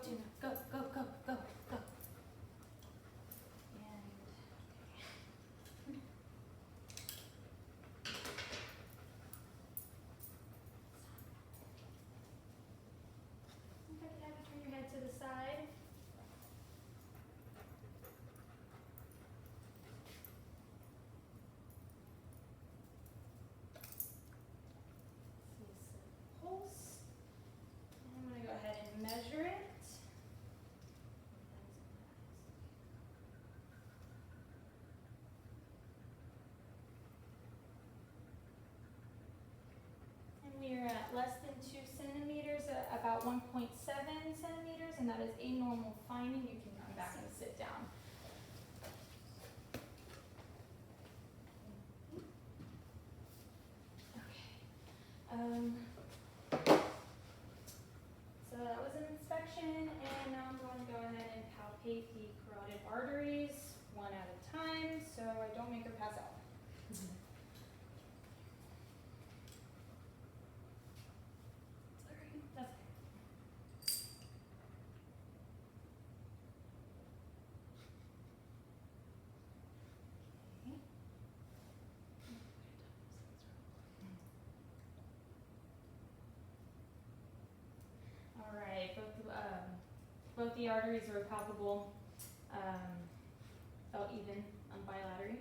Tuna, go, go, go, go, go. And if I could have you turn your head to the side. This is the pulse. And I'm going to go ahead and measure it. And we are at less than 2 centimeters, about 1.7 centimeters, and that is a normal finding. You can come back and sit down. Okay. So that was an inspection, and now I'm going to go ahead and palpate the carotid arteries one at a time so I don't make her pass out. Sorry, that's okay. Okay. All right, both the arteries were palpable, felt even bilaterally.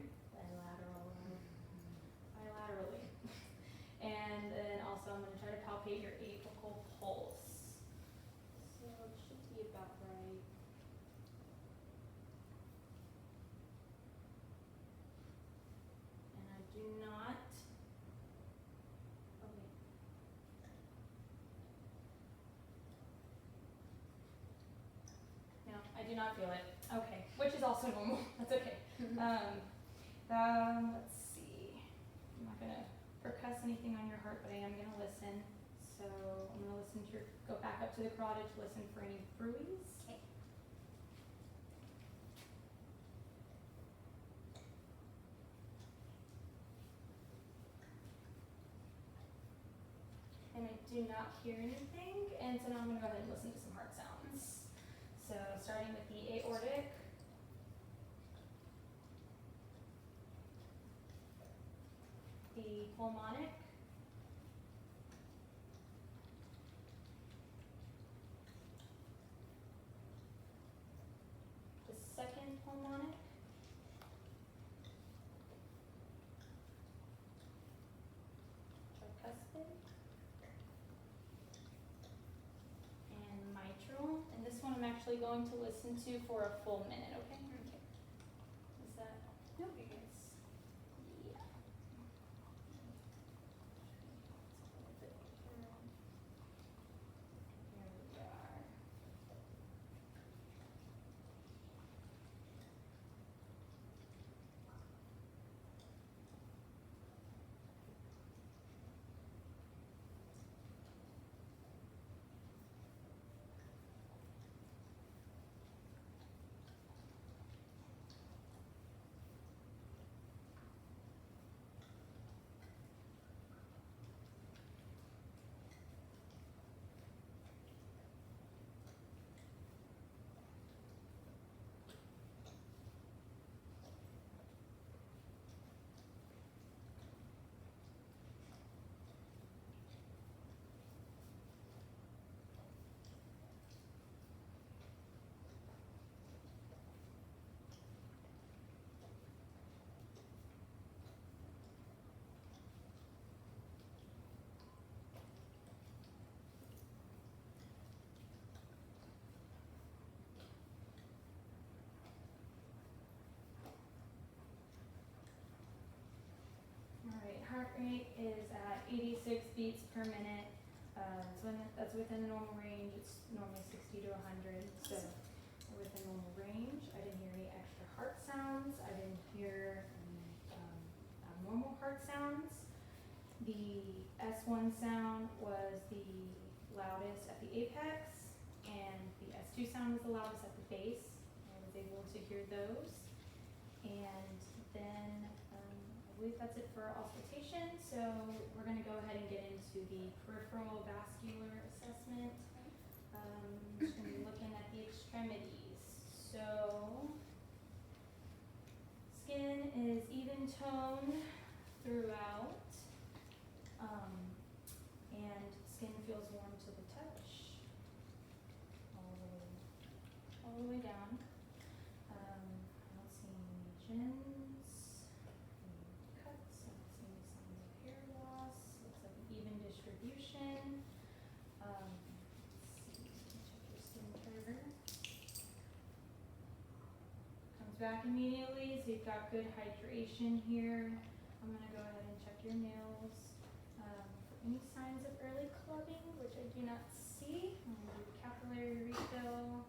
And then also I'm going to try to palpate your apical pulse. So it should be about right. And I do not. Okay. No, I do not feel it. Okay, which is also normal. That's okay. Let's see. I'm not gonna percuss anything on your heart, but I am gonna listen. So I'm gonna listen to go back up to the carotid to listen for any bruise. Okay. And I do not hear anything, and so now I'm gonna go ahead and listen to some heart sounds. So starting with the aortic. The pulmonic. The second pulmonic. Tricuspid. And mitral. And this one I'm actually going to listen to for a full minute, okay? Okay. Is that? Nope. Yes. Yeah. Here we are. Alright, heart rate is at 86 beats per minute. That's within the normal range. It's normally 60 to 100, so we're within normal range. I didn't hear any extra heart sounds. I didn't hear any abnormal heart sounds. The S1 sound was the loudest at the apex, and the S2 sound was the loudest at the base. I was able to hear those. And then I believe that's it for auscultation. So we're going to go ahead and get into the peripheral vascular assessment. Just going to be looking the extremities. So, skin is even toned throughout, and skin feels warm to the touch, all the way down. I don't see any lesions, any cuts, I don't see any signs of hair loss. Looks like an even distribution. Let's see, check your skin turn. Comes back immediately, so you've got good hydration here. I'm gonna go ahead and check your nails for any signs of early clubbing, which I do not see. I'm gonna do the capillary refill.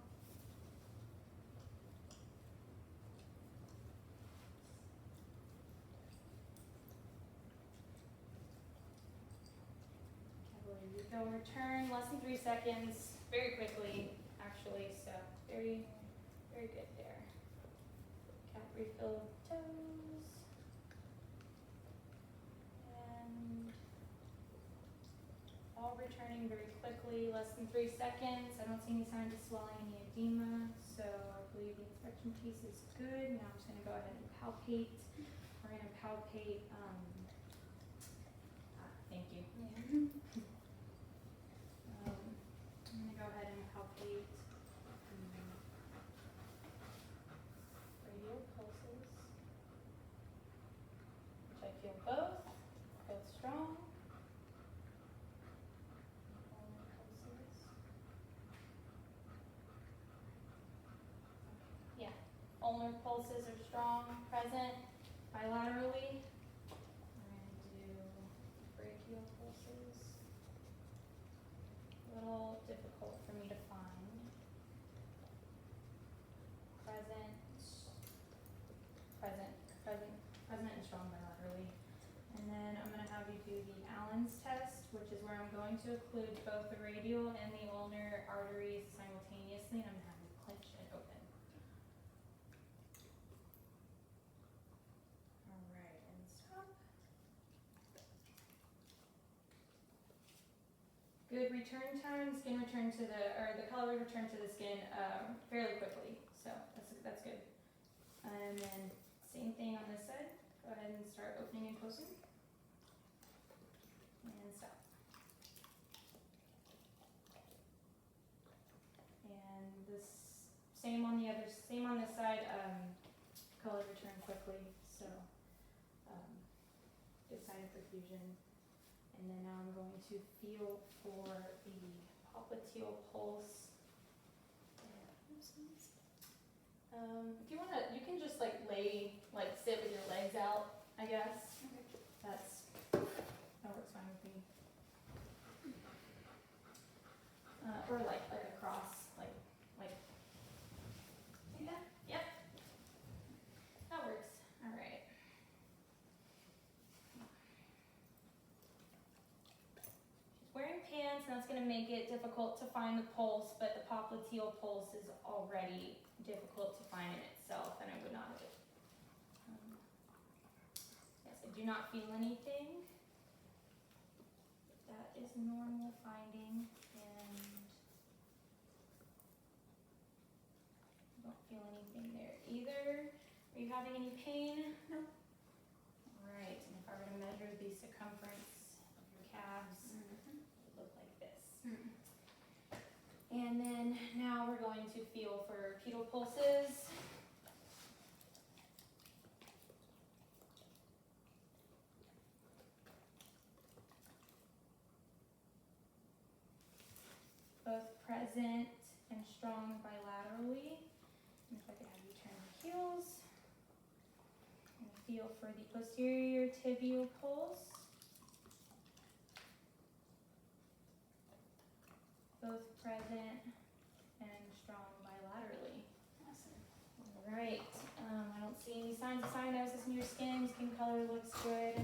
Capillary refill return, less than 3 seconds, very quickly, actually, so very, very good there. Cap refill toes. And all returning very quickly, less than 3 seconds. I don't see any signs of swelling, any edema, so I believe the inspection piece is good. Now I'm just gonna go ahead and palpate. We're gonna palpate, thank you. I'm gonna go ahead and palpate radial pulses, which I feel both strong. Ulnar pulses. Yeah, ulnar pulses are strong, present bilaterally. We're gonna do brachial pulses. A little difficult for me to find. Present and strong bilaterally. And then I'm gonna have you do the Allen's test, which is where I'm going to occlude both the radial and the ulnar arteries simultaneously, and I'm gonna have you clench and open. Alright, and stop. Good return time, skin return to the color return to the skin fairly quickly, so that's good. And then same thing on this side. Go ahead and start opening and closing. And stop. And this same on this side. Color return quickly, so good sign of perfusion. And then now I'm going to feel for the popliteal pulse. If you wanna, you can just like sit with your legs out, I guess. Okay. That works fine with me. Or like across, like that. Yep. That works. All right. She's wearing pants, and that's going to make it difficult to find the pulse, but the popliteal pulse is already difficult to find in itself, and I would not have it. Yes, I do not feel anything. That is normal finding, and I don't feel anything there either. Are you having any pain? No. All right, and if I were to measure the circumference of your calves, it would look like this. And then now we're going to feel for pedal pulses. Both present and strong bilaterally. And if I could have you turn the heels. And feel for the posterior tibial pulse. Both present and strong bilaterally. Awesome. All right. I don't see any signs of cyanosis in your skin. Skin color looks good.